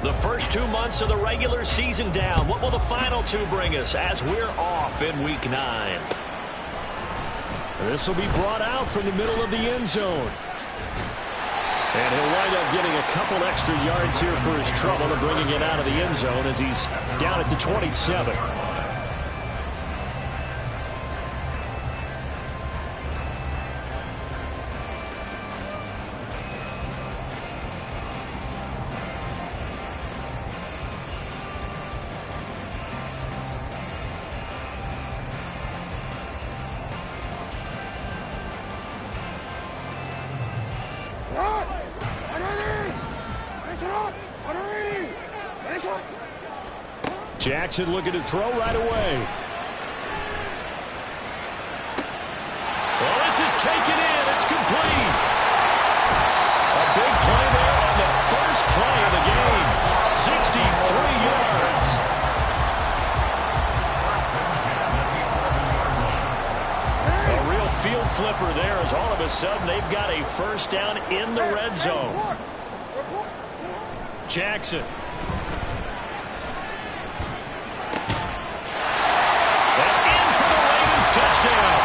The first 2 months of the regular season down. What will the final 2 bring us as we're off in Week 9? This will be brought out from the middle of the end zone. And he'll wind up getting a couple extra yards here for his trouble and bringing it out of the end zone as he's down at the 27. Jackson looking to throw right away. Well, this is taken in. It's complete. A big play there on the first play of the game. 63 yards. A real field flipper there as all of a sudden they've got a first down in the red zone. Jackson. Touchdown.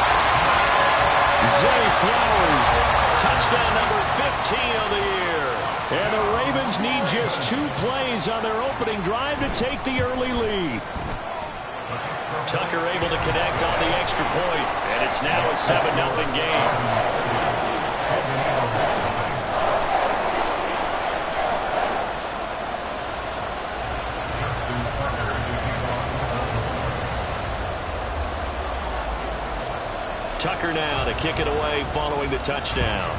Zay Flowers. Touchdown number 15 of the year. And the Ravens need just 2 plays on their opening drive to take the early lead. Tucker able to connect on the extra point, and it's now a 7-0 game. Tucker now to kick it away following the touchdown.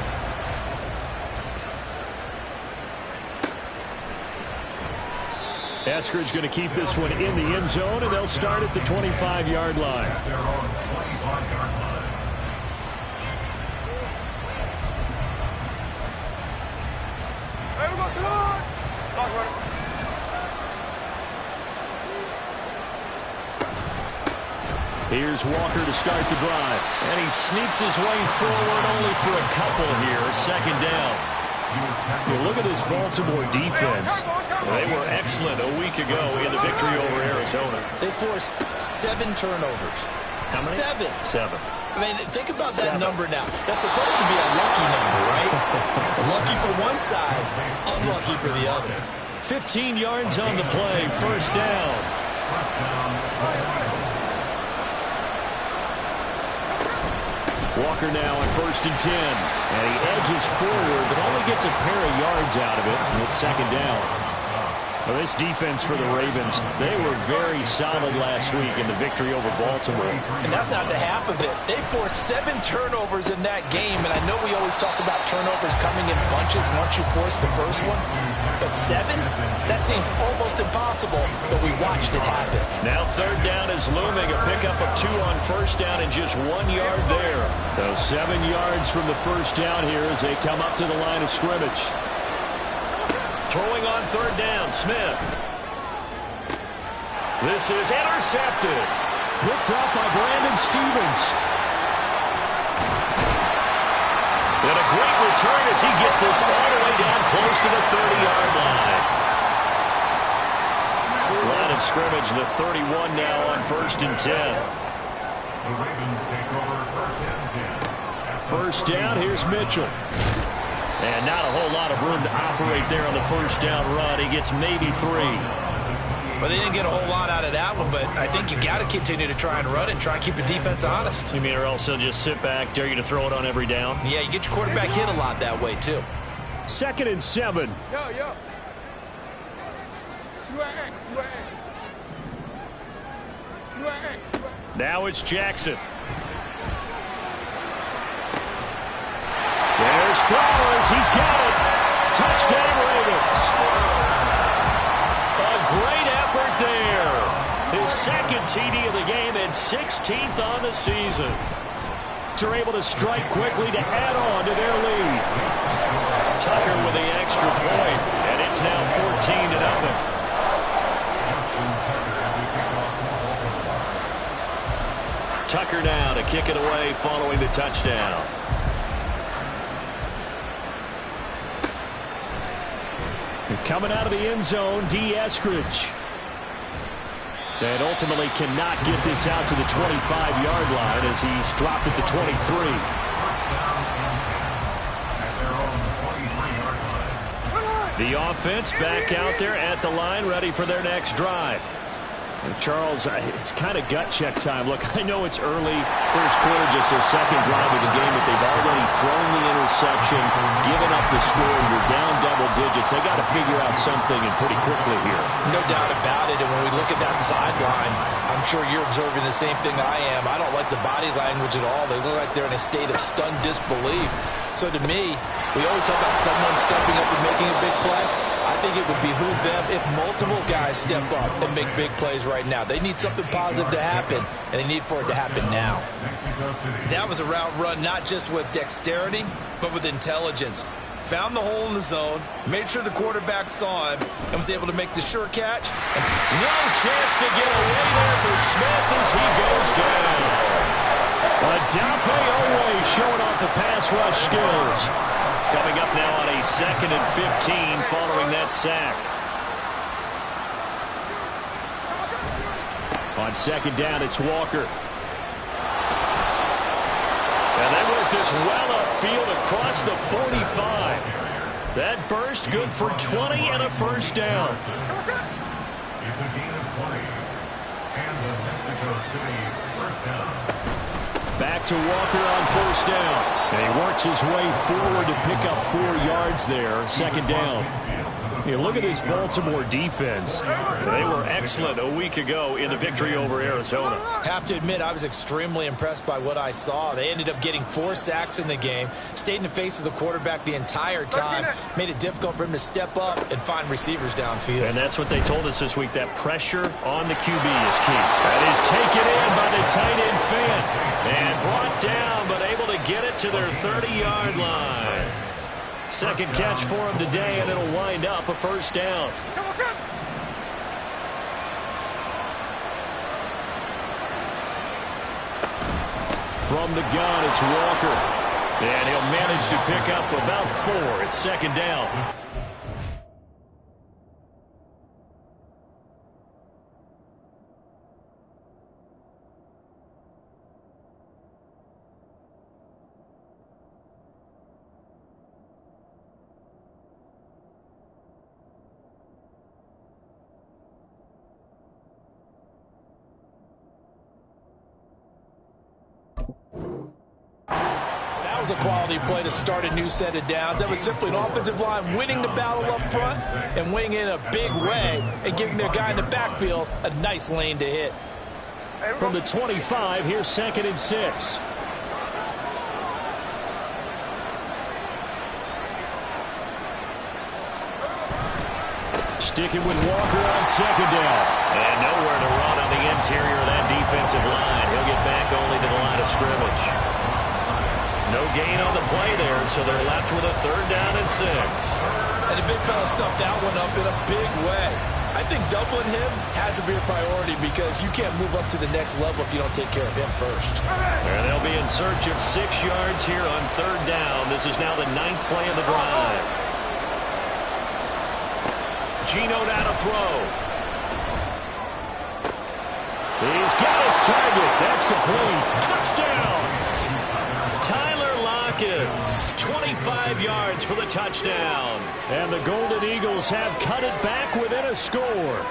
Eskridge going to keep this one in the end zone, and they'll start at the 25-yard line. Here's Walker to start the drive. And he sneaks his way forward only for a couple here. Second down. You look at this Baltimore defense. They were excellent a week ago in the victory over Arizona. They forced 7 turnovers. How many? 7. I mean, think about that number now. That's supposed to be a lucky number, right? Lucky for one side, unlucky for the other. 15 yards on the play. First down. Walker now on 1st and 10. And he edges forward, but only gets a pair of yards out of it. And it's second down. Well, this defense for the Ravens, they were very solid last week in the victory over Baltimore. And that's not the half of it. They forced 7 turnovers in that game. And I know we always talk about turnovers coming in bunches once you force the first one. But 7? That seems almost impossible, but we watched it happen. Now third down is looming. A pickup of 2 on first down and just 1 yard there. So 7 yards from the first down here as they come up to the line of scrimmage. Throwing on third down, Smith. This is intercepted. Picked up by Brandon Stevens. And a great return as he gets this all the way down close to the 30-yard line. Line of scrimmage, the 31 now on 1st and 10. First down, here's Mitchell. And not a whole lot of room to operate there on the first down run. He gets maybe 3. Well, they didn't get a whole lot out of that one, but I think you got to continue to try and run and try and keep the defense honest. You mean or else they'll just sit back, dare you to throw it on every down? Yeah, you get your quarterback hit a lot that way, too. 2nd and 7. Yo. Now it's Jackson. There's Flowers. He's got it. Touchdown, Ravens. A great effort there. His 2nd TD of the game and 16th on the season. They're able to strike quickly to add on to their lead. Tucker with the extra point, and it's now 14-0. Tucker now to kick it away following the touchdown. And coming out of the end zone, D. Eskridge. And ultimately cannot get this out to the 25-yard line as he's dropped at the 23. The offense back out there at the line, ready for their next drive. And Charles, it's kind of gut check time. Look, I know it's early, first quarter, just their second drive of the game, but they've already thrown the interception, given up the score. You're down double digits. They got to figure out something, and pretty quickly here. No doubt about it. And when we look at that sideline, I'm sure you're observing the same thing I am. I don't like the body language at all. They look like they're in a state of stunned disbelief. So to me, we always talk about someone stepping up and making a big play. I think it would behoove them if multiple guys step up and make big plays right now. They need something positive to happen, and they need for it to happen now. That was a route run not just with dexterity, but with intelligence. Found the hole in the zone, made sure the quarterback saw him, and was able to make the sure catch. No chance to get away there for Smith as he goes down. Adafe Owe showing off the pass rush skills. Coming up now on a 2nd and 15 following that sack. On 2nd down, it's Walker. And they work this well upfield across the 45. That burst good for 20 and a first down. It's a gain of 20. And the Mexico City first down. Back to Walker on first down. And he works his way forward to pick up 4 yards there. 2nd down. You look at this Baltimore defense. They were excellent a week ago in the victory over Arizona. Have to admit, I was extremely impressed by what I saw. They ended up getting 4 sacks in the game, stayed in the face of the quarterback the entire time, made it difficult for him to step up and find receivers downfield. And that's what they told us this week, that pressure on the QB is key. That is taken in by the tight end Fant. And brought down, but able to get it to their 30-yard line. 2nd catch for him today, and it'll wind up a first down. From the gun, it's Walker. And he'll manage to pick up about 4. It's 2nd down. A quality play to start a new set of downs. That was simply an offensive line winning the battle up front and winning in a big way and giving their guy in the backfield a nice lane to hit. From the 25, here's 2nd and 6. Sticking with Walker on 2nd down. And nowhere to run on the interior of that defensive line. He'll get back only to the line of scrimmage. No gain on the play there, so they're left with a 3rd down and 6. And the big fella stuffed that one up in a big way. I think doubling him has to be a priority because you can't move up to the next level if you don't take care of him first. And they'll be in search of 6 yards here on 3rd down. This is now the 9th play of the drive. Geno down to throw. He's got his target. That's complete. Touchdown. Tyler Lockett, 25 yards for the touchdown. And the Golden Eagles have cut it back within a score.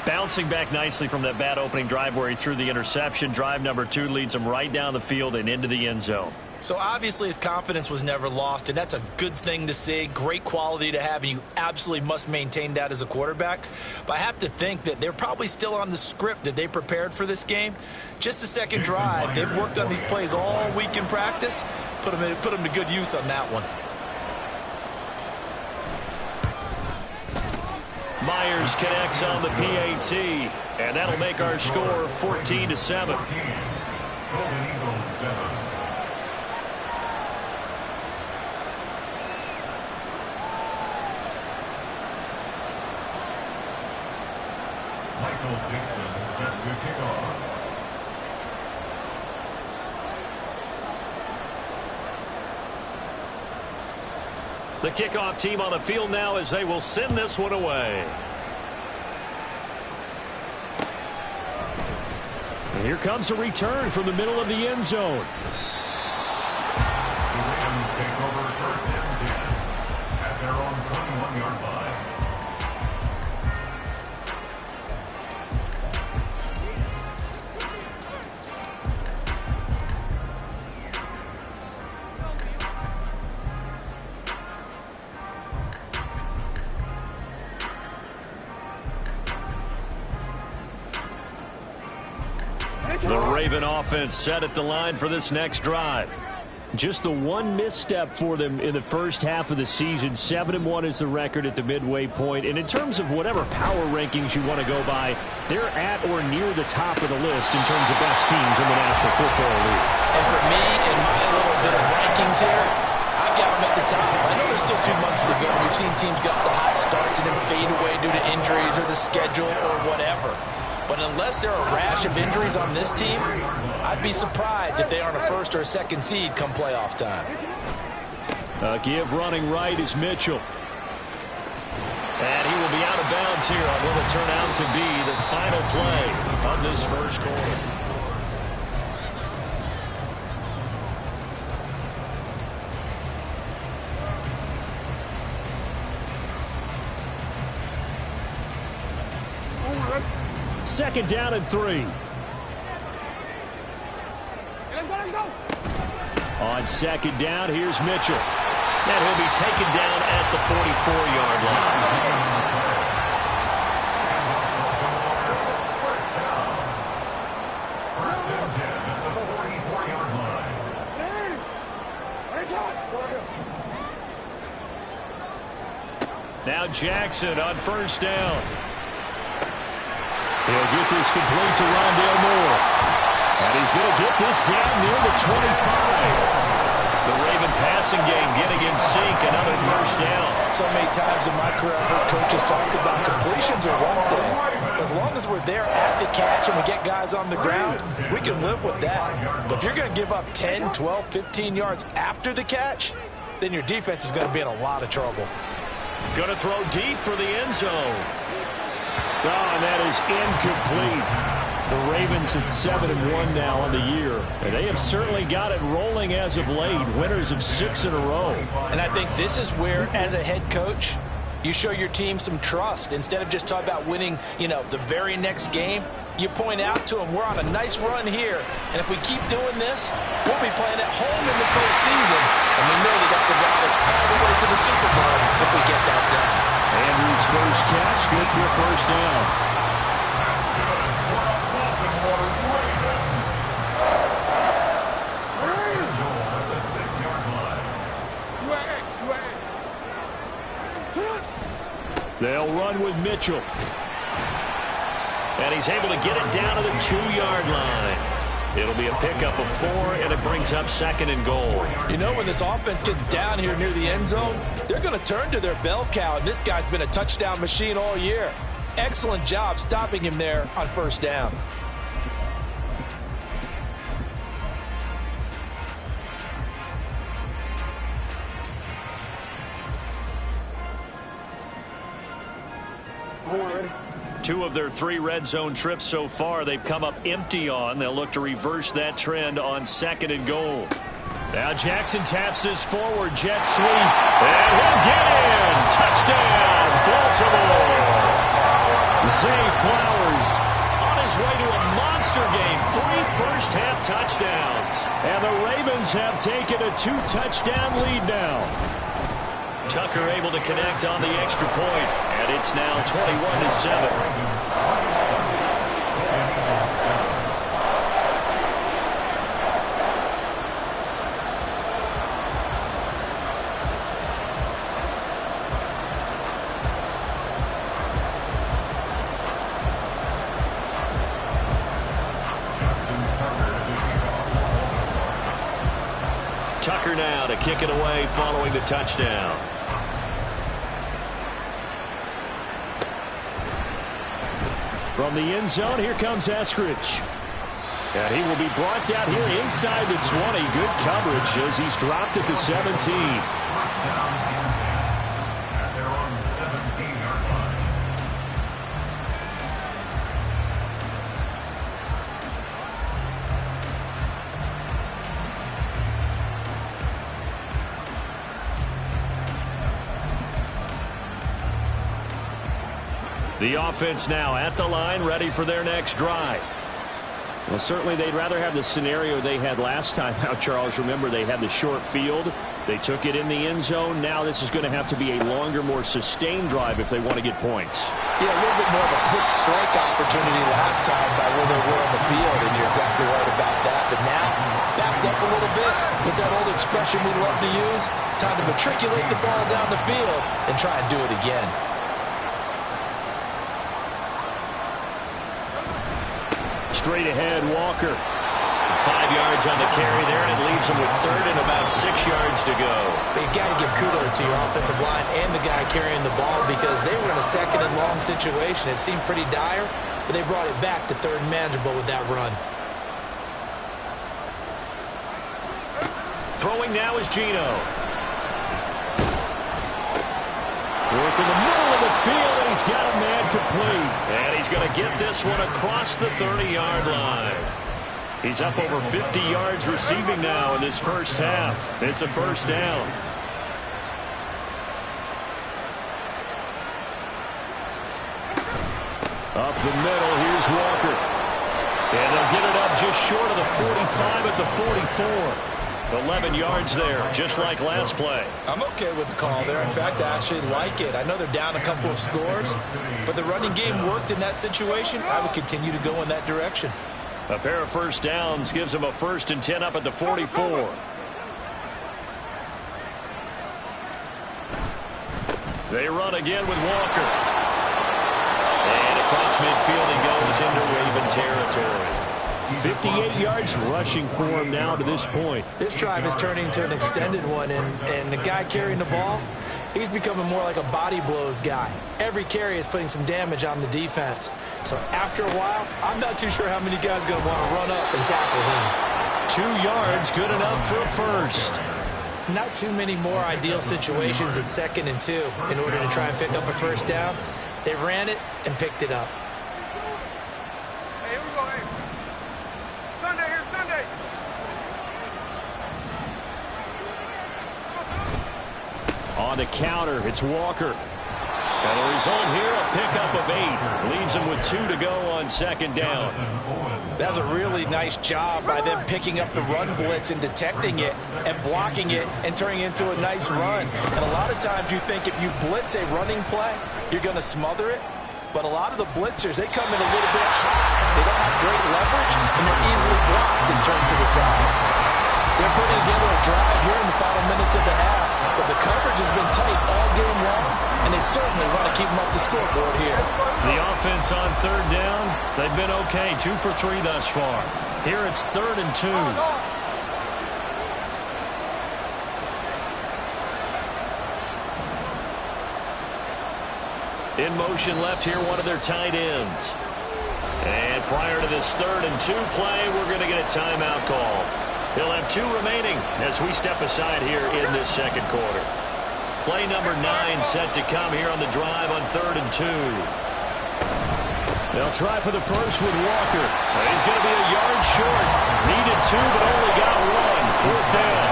Bouncing back nicely from that bad opening drive where he threw the interception. Drive number 2 leads him right down the field and into the end zone. So obviously his confidence was never lost, and that's a good thing to see. Great quality to have, and you absolutely must maintain that as a quarterback. But I have to think that they're probably still on the script that they prepared for this game. Just the second drive. They've worked on these plays all week in practice. Put them to good use on that one. Myers connects on the PAT, and that'll make our score 14-7. Golden Eagles 7. Michael Dixon set to kick off. The kickoff team on the field now as they will send this one away. And here comes a return from the middle of the end zone. The Rams take over first and 10 at their own 21-yard line. The Raven offense set at the line for this next drive. Just the one misstep for them in the first half of the season. 7-1 is the record at the midway point. And in terms of whatever power rankings you want to go by, they're at or near the top of the list in terms of best teams in the National Football League. And for me, in my little bit of rankings here, I've got them at the top. I know there's still 2 months to go. We've seen teams get off to hot starts and then fade away due to injuries or the schedule or whatever. But unless there are a rash of injuries on this team, I'd be surprised if they aren't a first or a second seed come playoff time. Give running right is Mitchell. And he will be out of bounds here on what will turn out to be the final play of this first quarter. Second down and 3. On second down, here's Mitchell. And he'll be taken down at the 44-yard line. First and 10 at the 44-yard line. Now Jackson on first down. He'll get this complete to Rondale Moore. And he's going to get this down near the 25. The Raven passing game getting in sync, another first down. So many times in my career I've heard coaches talk about completions are one thing. As long as we're there at the catch and we get guys on the ground, we can live with that. But if you're going to give up 10, 12, 15 yards after the catch, then your defense is going to be in a lot of trouble. Going to throw deep for the end zone. Oh, and that is incomplete. The Ravens at 7-1 now on the year. And they have certainly got it rolling as of late. Winners of 6 in a row. And I think this is where, as a head coach, you show your team some trust. Instead of just talking about winning, the very next game, you point out to them, we're on a nice run here. And if we keep doing this, we'll be playing at home in the postseason. And we know they got to ride us all the way to the Super Bowl if we get that done. Andrews' first catch, good for a first down. They'll run with Mitchell. And he's able to get it down to the 2-yard line. It'll be a pickup of 4, and it brings up 2nd and goal. When this offense gets down here near the end zone, they're going to turn to their bell cow, and this guy's been a touchdown machine all year. Excellent job stopping him there on first down. Two of their 3 red zone trips so far, they've come up empty on. They'll look to reverse that trend on 2nd and goal. Now Jackson taps this forward, jet sweep, and he'll get in. Touchdown, Baltimore. Zay Flowers on his way to a monster game. 3 first-half touchdowns. And the Ravens have taken a 2-touchdown lead now. Tucker able to connect on the extra point, and it's now 21-7. Tucker now to kick it away following the touchdown. From the end zone, here comes Eskridge. And he will be brought down here inside the 20. Good coverage as he's dropped at the 17. The offense now at the line, ready for their next drive. Well, certainly they'd rather have the scenario they had last time out, Charles. Remember, they had the short field. They took it in the end zone. Now this is going to have to be a longer, more sustained drive if they want to get points. Yeah, a little bit more of a quick strike opportunity last time by where they were on the field, and you're exactly right about that. But now, backed up a little bit, with that old expression we love to use, time to matriculate the ball down the field and try and do it again. Straight ahead, Walker. 5 yards on the carry there, and it leaves them with third and about 6 yards to go. You've got to give kudos to your offensive line and the guy carrying the ball because they were in a second and long situation. It seemed pretty dire, but they brought it back to third and manageable with that run. Throwing now is Gino. Work in the middle of the field, and he's got a man complete. And he's going to get this one across the 30-yard line. He's up over 50 yards receiving now in this first half. It's a first down. Up the middle, here's Walker. And they'll get it up just short of the 45 at the 44. 11 yards there, just like last play. I'm okay with the call there. In fact, I actually like it. I know they're down a couple of scores, but the running game worked in that situation. I would continue to go in that direction. A pair of first downs gives them a 1st and 10 up at the 44. They run again with Walker. And across midfield he goes into Raven territory. 58 yards rushing for him now to this point. This drive is turning into an extended one, and the guy carrying the ball, he's becoming more like a body blows guy. Every carry is putting some damage on the defense. So after a while, I'm not too sure how many guys are going to want to run up and tackle him. 2 yards, good enough for a first. Not too many more ideal situations at 2nd and 2 in order to try and pick up a first down. They ran it and picked it up. Hey, here we go, hey. Sunday here, Sunday. On the counter, it's Walker. And the result here, a pickup of 8. Leaves him with 2 to go on 2nd down. That's a really nice job by them picking up the run blitz and detecting it and blocking it and turning it into a nice run. And a lot of times you think if you blitz a running play, you're going to smother it. But a lot of the blitzers, they come in a little bit high. They don't have great leverage, and they're easily blocked and turned to the side. They're putting together a drive here in the final minutes of the half. But the coverage has been tight all game long, and they certainly want to keep them up the scoreboard here. The offense on 3rd down, they've been okay. 2 for 3 thus far. Here it's 3rd and 2. In motion left here, one of their tight ends. And prior to this 3rd and 2 play, we're going to get a timeout call. He'll have 2 remaining as we step aside here in this 2nd quarter. Play number 9 set to come here on the drive on 3rd and 2. They'll try for the first with Walker. He's going to be a yard short. Needed 2, but only got 1. 4th down.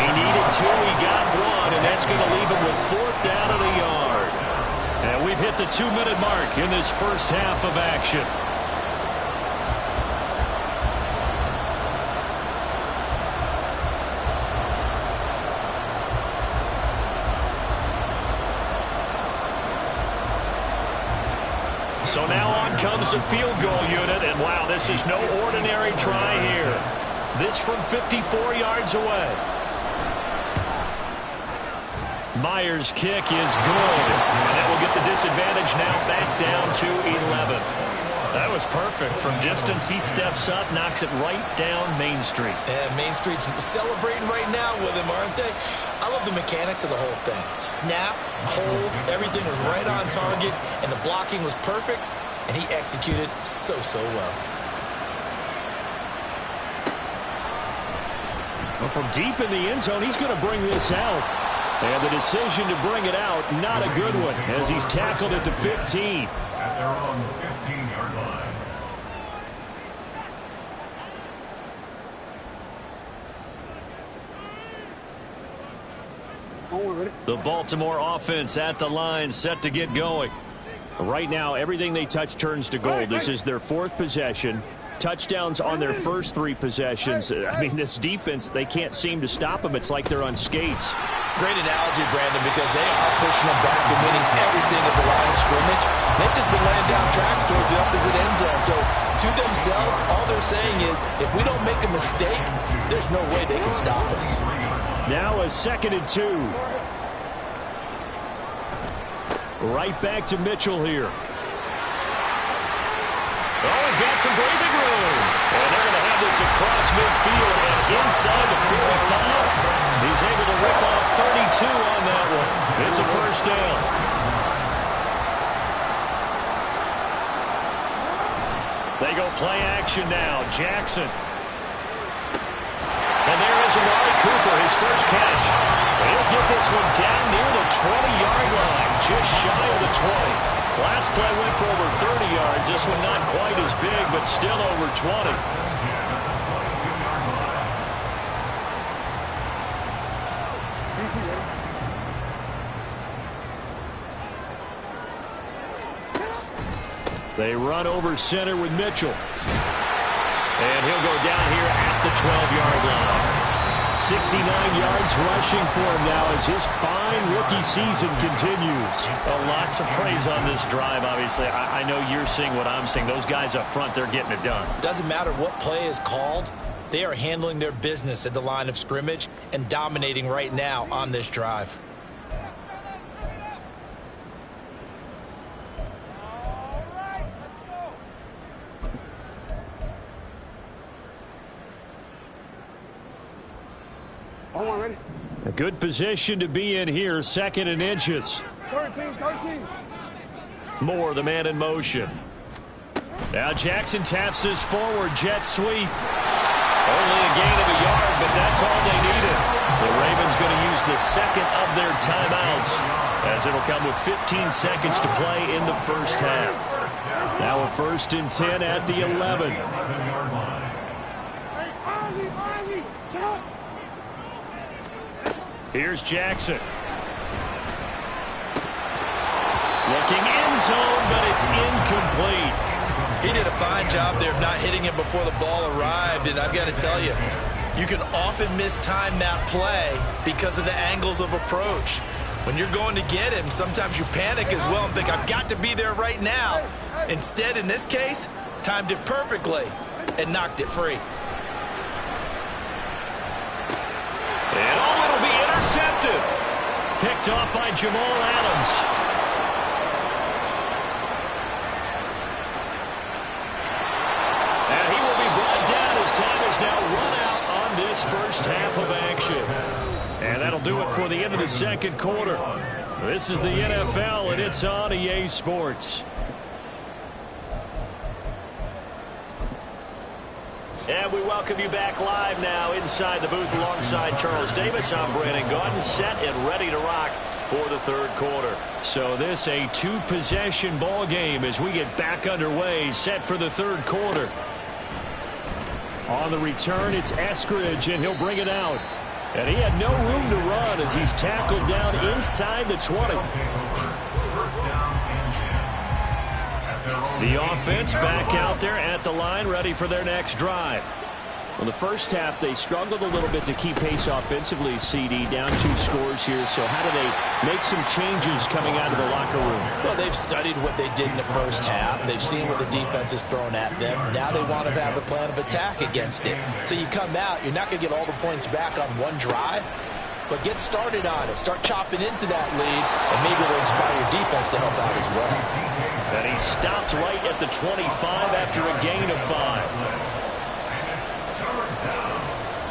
He needed 2, he got 1, and that's going to leave him with 4th down at a yard. And we've hit the 2-minute mark in this first half of action. So now on comes the field goal unit, and wow, this is no ordinary try here. This from 54 yards away. Myers' kick is good, and that will get the disadvantage now back down to 11. That was perfect. From distance, he steps up, knocks it right down Main Street. And Main Street's celebrating right now with him, aren't they? I love the mechanics of the whole thing. Snap, hold, everything was right on target, and the blocking was perfect, and he executed so well. Well, from deep in the end zone, he's going to bring this out. And the decision to bring it out, not a good one, as he's tackled at the 15. At their own 15-yard line. The Baltimore offense at the line, set to get going. Right now, everything they touch turns to gold. This is their 4th possession. Touchdowns on their first 3 possessions. I mean, this defense, they can't seem to stop them. It's like they're on skates. Great analogy, Brandon, because they are pushing them back and winning everything at the line of scrimmage. They've just been laying down tracks towards the opposite end zone. So, to themselves, all they're saying is, if we don't make a mistake, there's no way they can stop us. Now a 2nd and 2. Right back to Mitchell here. Oh, he's got some breathing room. And they're going to have this across midfield and inside the 45. He's able to rip off 32 on that one. It's a first down. They go play action now. Jackson. And there is Amari Cooper, his first catch. He'll get this one down near the 20-yard line, just shy of the 20. Last play went for over 30 yards. This one not quite as big, but still over 20. They run over center with Mitchell. And he'll go down here at the 12-yard line. 69 yards rushing for him now as his fine rookie season continues. A lot to praise on this drive, obviously. I know you're seeing what I'm seeing. Those guys up front, they're getting it done. Doesn't matter what play is called. They are handling their business at the line of scrimmage and dominating right now on this drive. A good position to be in here, 2nd and inches. 13. Moore, the man in motion. Now Jackson taps this forward jet sweep. Only a gain of a yard, but that's all they needed. The Ravens going to use the 2nd of their timeouts as it'll come with 15 seconds to play in the first half. Now a 1st and 10 at the 11. Here's Jackson. Looking end zone, but it's incomplete. He did a fine job there of not hitting it before the ball arrived, and I've got to tell you, you can often mistime that play because of the angles of approach. When you're going to get him, sometimes you panic as well and think, I've got to be there right now. Instead, in this case, timed it perfectly and knocked it free. And it'll be intercepted. Picked off by Jamal Adams. And he will be brought down as time is now run out on this first half of action. And that'll do it for the end of the second quarter. This is the NFL, and it's on EA Sports. And we welcome you back live now inside the booth alongside Charles Davis. I'm Brandon Gaudin, set and ready to rock for the third quarter. So this a 2-possession ball game as we get back underway, set for the third quarter. On the return, it's Eskridge, and he'll bring it out. And he had no room to run as he's tackled down inside the 20. The offense back out there at the line, ready for their next drive. Well, the first half, they struggled a little bit to keep pace offensively, CD, down 2 scores here. So how do they make some changes coming out of the locker room? Well, they've studied what they did in the first half. They've seen what the defense has thrown at them. Now they want to have a plan of attack against it. So you come out, you're not going to get all the points back on one drive, but get started on it. Start chopping into that lead, and maybe it'll inspire your defense to help out as well. And he stopped right at the 25 after a gain of 5.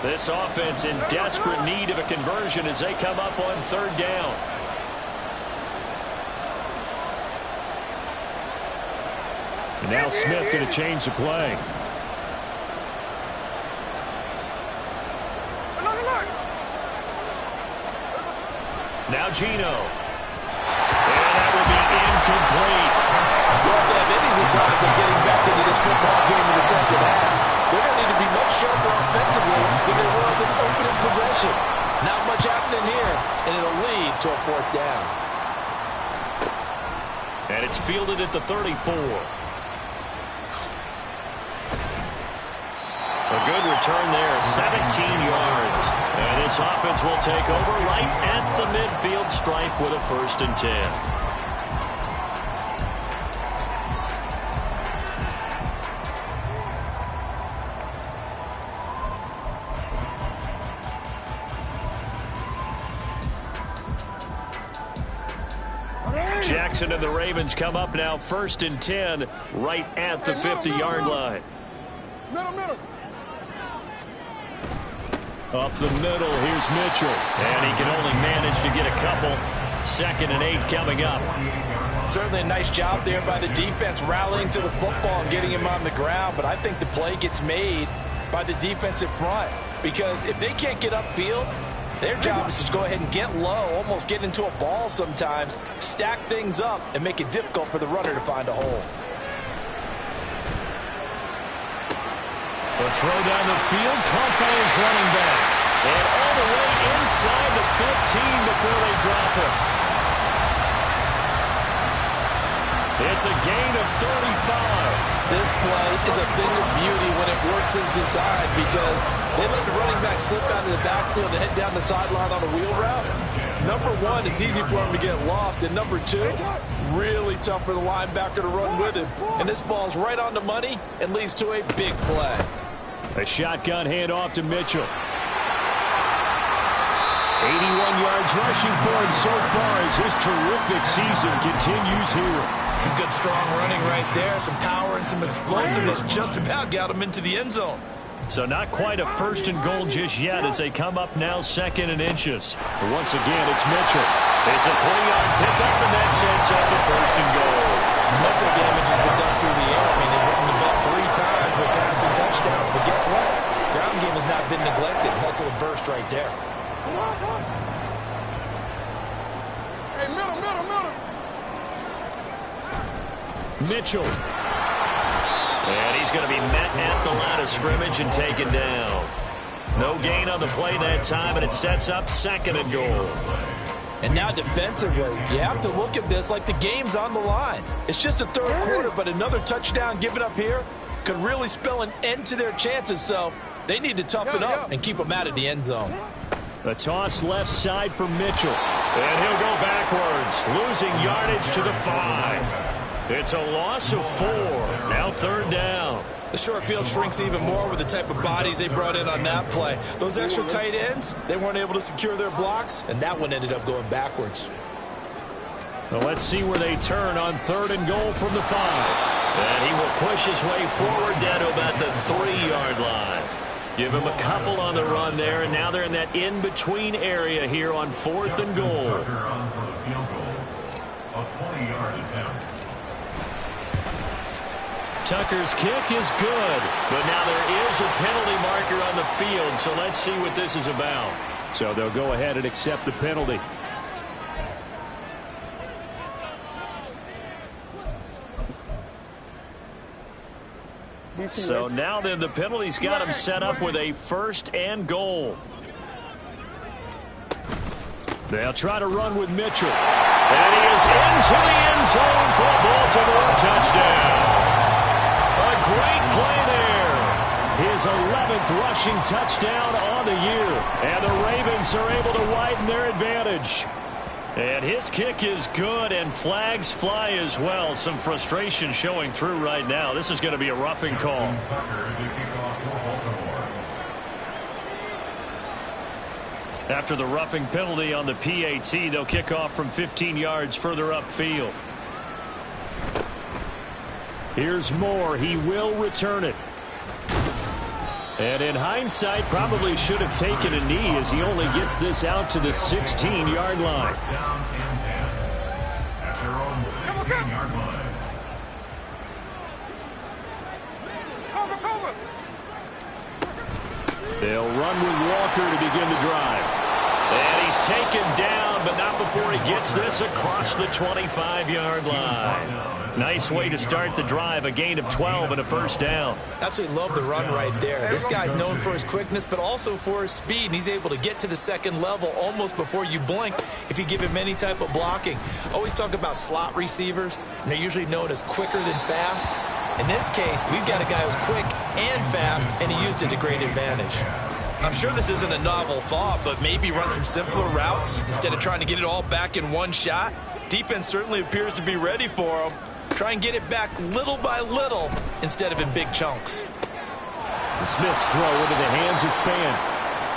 This offense in desperate need of a conversion as they come up on third down. And now Smith going to change the play. Now Gino. And that will be incomplete. Well, then, maybe the signs of getting back into this football game in the second half. They're going to need to be much sharper offensively than they were in this opening possession. Not much happening here, and it'll lead to a 4th down. And And it's fielded at the 34. A good return there, 17 yards. And this offense will take over right at the midfield stripe with a 1st and 10. Jackson and the Ravens come up now 1st and 10 right at the 50-yard line. Middle. Up the middle, here's Mitchell. And he can only manage to get a couple. 2nd and 8 coming up. Certainly a nice job there by the defense rallying to the football and getting him on the ground. But I think the play gets made by the defensive front. Because if they can't get upfield, their job is to go ahead and get low, almost get into a ball sometimes, stack things up, and make it difficult for the runner to find a hole. The throw down the field, Campbell's running back. And all the way inside the 15 before they drop him. It's a gain of 35. This play is a thing of beauty when it works as designed because they let the running back slip out of the backfield and head down the sideline on a wheel route. Number one, it's easy for him to get lost. And number two, really tough for the linebacker to run with him. And this ball's right on the money and leads to a big play. A shotgun handoff to Mitchell. 81 yards rushing for him so far as his terrific season continues here. Some good strong running right there. Some power and some explosiveness just about got him into the end zone. So not quite a 1st and goal just yet as they come up now 2nd and inches. But once again, it's Mitchell. It's a 3-yard pickup, and that sets up the 1st and goal. Muscle damage has been done through the air. I mean, they've run the ball 3 times with passing touchdowns. But guess what? Ground game has not been neglected. Nice little burst right there. Hey, middle. Mitchell. And he's going to be met at the line of scrimmage and taken down. No gain on the play that time, and it sets up 2nd and goal. And now defensively, you have to look at this like the game's on the line. It's just the 3rd quarter, but another touchdown given up here could really spell an end to their chances. So they need to toughen up and keep them out of the end zone. A toss left side for Mitchell. And he'll go backwards, losing yardage to the 5. It's a loss of 4. Now 3rd down. The short field shrinks even more with the type of bodies they brought in on that play. Those extra tight ends, they weren't able to secure their blocks, and that one ended up going backwards. Well, let's see where they turn on 3rd and goal from the 5. And he will push his way forward down to about the 3-yard line. Give him a couple on the run there, and now they're in that in-between area here on 4th and goal. Tucker on for the field goal. A 20-yard attempt. Tucker's kick is good, but now there is a penalty marker on the field, so let's see what this is about. So they'll go ahead and accept the penalty. So now then the penalty's got him set up with a 1st and goal. They'll try to run with Mitchell. And he is into the end zone for a Baltimore touchdown. A great play there. His 11th rushing touchdown on the year. And the Ravens are able to widen their advantage. And his kick is good, and flags fly as well. Some frustration showing through right now. This is going to be a roughing call. After the roughing penalty on the PAT, they'll kick off from 15 yards further upfield. Here's Moore. He will return it. And in hindsight, probably should have taken a knee as he only gets this out to the 16-yard line. At their own 16-yard line. Cover. They'll run with Walker to begin the drive. And he's taken down, but not before before he gets this across the 25-yard line. Nice way to start the drive, a gain of 12 and a first down. Absolutely love the run right there. This guy's known for his quickness, but also for his speed, and he's able to get to the second level almost before you blink if you give him any type of blocking. Always talk about slot receivers, and they're usually known as quicker than fast. In this case, we've got a guy who's quick and fast, and he used it to great advantage. I'm sure this isn't a novel thought, but maybe run some simpler routes instead of trying to get it all back in one shot. Defense certainly appears to be ready for him. Try and get it back little by little instead of in big chunks. The Smith's throw into the hands of Fan.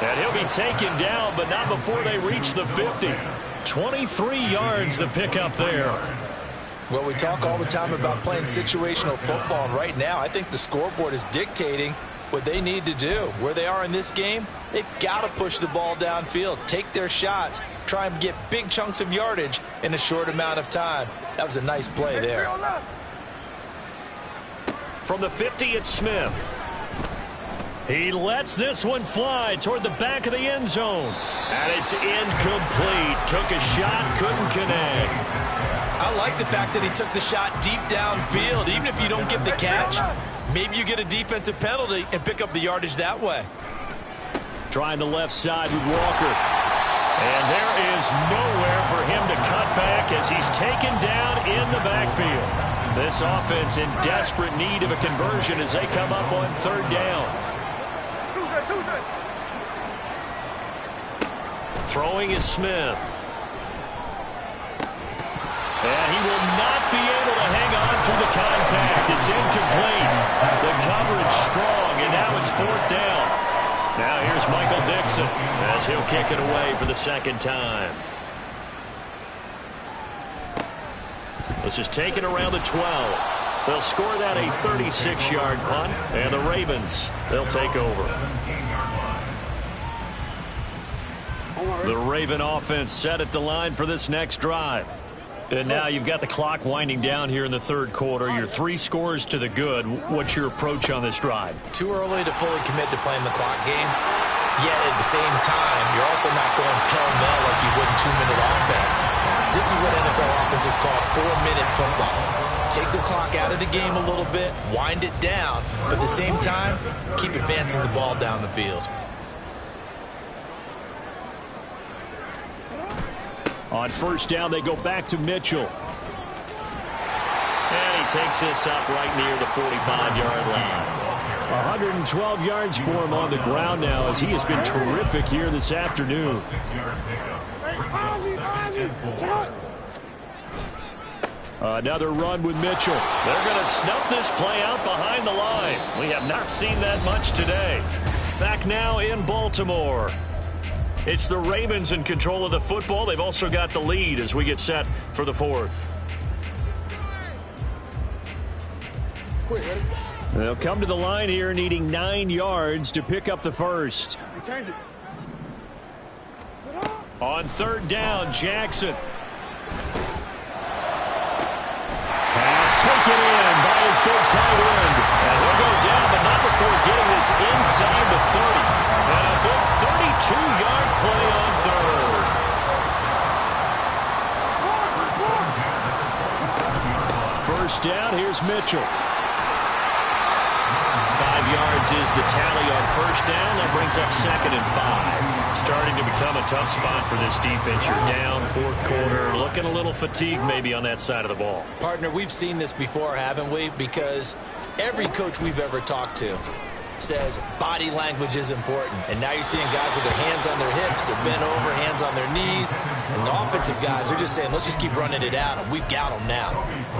And he'll be taken down, but not before they reach the 50. 23 yards the pickup there. Well, we talk all the time about playing situational football, and right now I think the scoreboard is dictating what they need to do. Where they are in this game, they've got to push the ball downfield, take their shots, try and get big chunks of yardage in a short amount of time. That was a nice play there. From the 50, it's Smith. He lets this one fly toward the back of the end zone. And it's incomplete. Took a shot, couldn't connect. I like the fact that he took the shot deep downfield. Even if you don't get the catch, maybe you get a defensive penalty and pick up the yardage that way. Trying the left side with Walker. And there is nowhere for him to cut back as he's taken down in the backfield. This offense in desperate need of a conversion as they come up on third down. Throwing is Smith. And he will not be able to hang on through the contact. It's incomplete. The coverage strong, and now it's fourth down. Now here's Michael Dixon as he'll kick it away for the second time. This is taken around the 12. They'll score that a 36-yard punt, and the Ravens, they'll take over. The Raven offense set at the line for this next drive. And now you've got the clock winding down here in the third quarter. You're 3 scores to the good. What's your approach on this drive? Too early to fully commit to playing the clock game. Yet at the same time, you're also not going pell-mell like you would in 2-minute offense. This is what NFL offenses call 4-minute football. Take the clock out of the game a little bit, wind it down, but at the same time, keep advancing the ball down the field. On first down, they go back to Mitchell. And he takes this up right near the 45-yard line. 112 yards for him on the ground now as he has been terrific here this afternoon. Another run with Mitchell. They're going to snuff this play out behind the line. We have not seen that much today. Back now in Baltimore. It's the Ravens in control of the football. They've also got the lead as we get set for the fourth. They'll come to the line here needing 9 yards to pick up the first. On third down, Jackson. Pass taken in by his big tight end. And he'll go down, but not before getting this inside the 30. And a big 32-yard play on third. First down, here's Mitchell. 5 yards is the tally on first down. That brings up 2nd and 5. Starting to become a tough spot for this defense. You're down fourth quarter, looking a little fatigued maybe on that side of the ball. Partner, we've seen this before, haven't we? Because every coach we've ever talked to says body language is important. And now you're seeing guys with their hands on their hips, they're bent over, hands on their knees. And the offensive guys are just saying, let's just keep running it out, and we've got them now.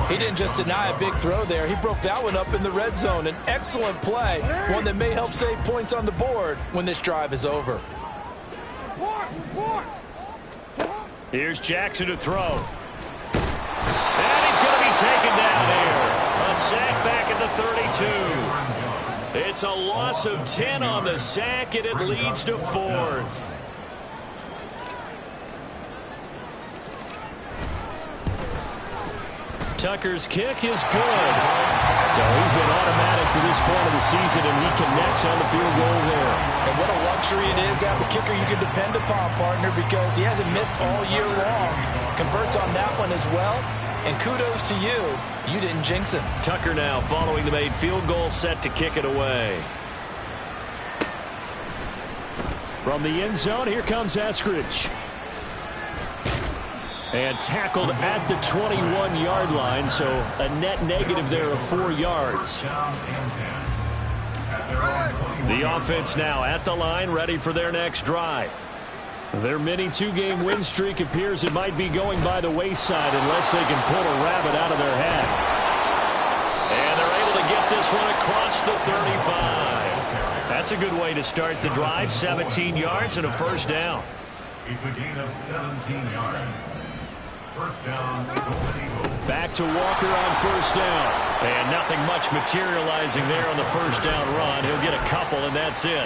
He didn't just deny a big throw there. He broke that one up in the red zone. An excellent play, one that may help save points on the board when this drive is over. Here's Jackson to throw. And he's going to be taken down here. A sack back at the 32. It's a loss of 10 on the sack, and it leads to fourth. Tucker's kick is good. So he's been automatic to this point of the season, and he connects on the field goal there. And what a luxury it is to have a kicker you can depend upon, partner, because he hasn't missed all year long. Converts on that one as well. And kudos to you. You didn't jinx him. Tucker now following the made field goal, set to kick it away. From the end zone, here comes Eskridge. And tackled at the 21-yard line, so a net negative there of 4 yards. The offense now at the line, ready for their next drive. Their mini two-game win streak appears it might be going by the wayside unless they can pull a rabbit out of their hat. And they're able to get this one across the 35. That's a good way to start the drive. 17 yards and a first down. It's a gain of 17 yards. First down, Golden Eagles. Back to Walker on first down. And nothing much materializing there on the first down run. He'll get a couple, and that's it.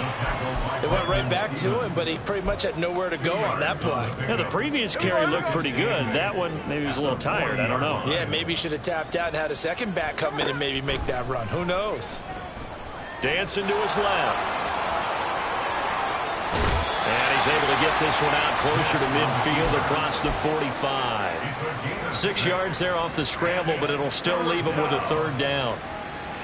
It went right back to him, but he pretty much had nowhere to go on that play. Yeah, the previous carry looked pretty good. That one, maybe he was a little tired. I don't know. Yeah, maybe he should have tapped out and had a second back come in and maybe make that run. Who knows? Dancing to his left. And he's able to get this one out closer to midfield across the 45. 6 yards there off the scramble, but it'll still leave him with a third down.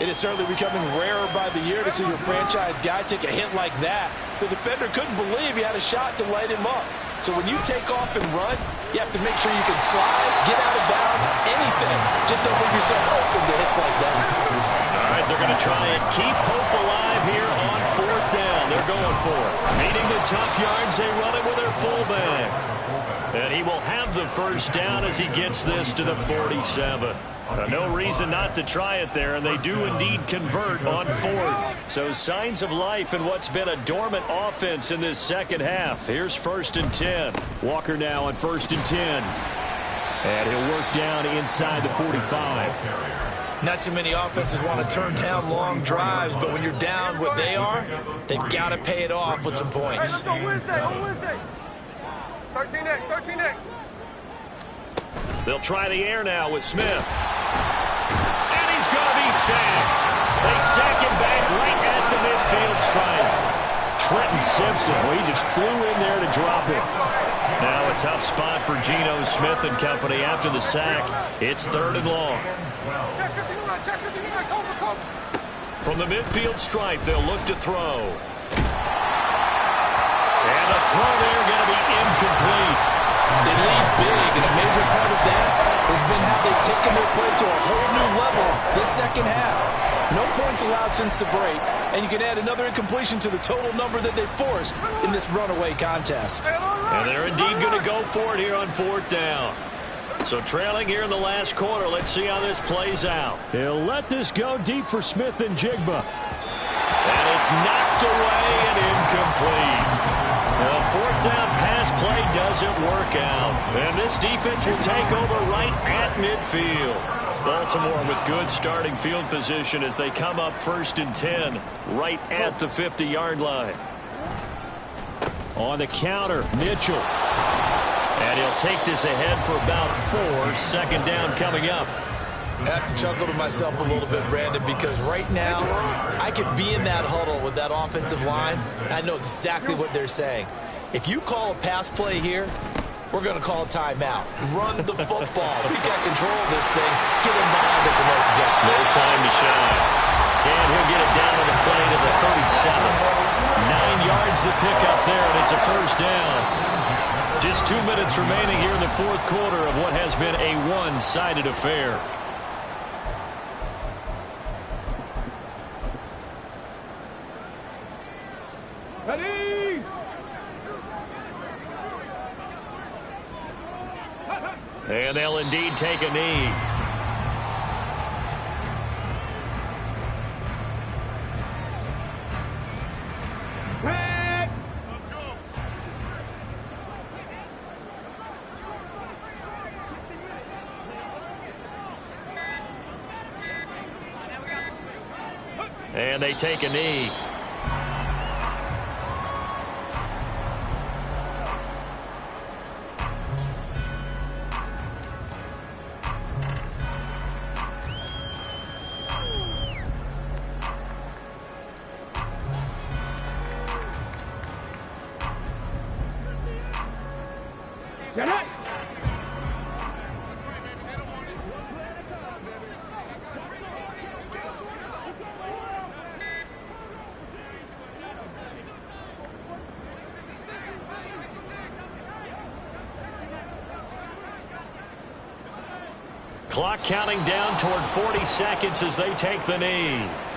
It is certainly becoming rarer by the year to see your franchise guy take a hit like that. The defender couldn't believe he had a shot to light him up. So when you take off and run, you have to make sure you can slide, get out of bounds, anything. Just don't leave yourself open to hits like that. All right, they're going to try and keep hope alive here on fourth down. They're going for it. Meeting the tough yards, they run it with their fullback. And he will have the first down as he gets this to the 47. No reason not to try it there, and they do indeed convert on fourth. So signs of life in what's been a dormant offense in this second half. Here's 1st and 10. Walker now on 1st and 10. And he'll work down inside the 45. Not too many offenses want to turn down long drives, but when you're down what they are, they've got to pay it off with some points. Hey, let's go Wednesday. 13X. They'll try the air now with Smith. And he's going to be sacked. They sack him back right at the midfield stripe. Trenton Simpson, well, he just flew in there to drop it. Now a tough spot for Geno Smith and company after the sack. It's 3rd and long. Check 59, cover. From the midfield stripe, they'll look to throw. And the throw there going to be incomplete. They lead big, and a major part of that has been how they've taken their play to a whole new level this second half. No points allowed since the break, and you can add another incompletion to the total number that they forced in this runaway contest. And they're indeed going to go for it here on 4th down. So trailing here in the last quarter. Let's see how this plays out. He'll let this go deep for Smith and Jigba. And it's knocked away and incomplete. The 4th down pass play doesn't work out. And this defense will take over right at midfield. Baltimore with good starting field position as they come up 1st and 10 right at the 50-yard line. On the counter, Mitchell. And he'll take this ahead for about 4. Second down coming up. I have to chuckle to myself a little bit, Brandon, because right now I could be in that huddle with that offensive line, and I know exactly what they're saying. If you call a pass play here, we're going to call a timeout. Run the football. We got control of this thing. Get him behind us and let's go. No time to shine. And he'll get it down to the play to the 37. 9 yards to pick up there, and it's a first down. Just 2 minutes remaining here in the 4th quarter of what has been a one-sided affair. Ready? And they'll indeed take a knee. Let's go. And they take a knee. Get it! Clock counting down toward 40 seconds as they take the knee.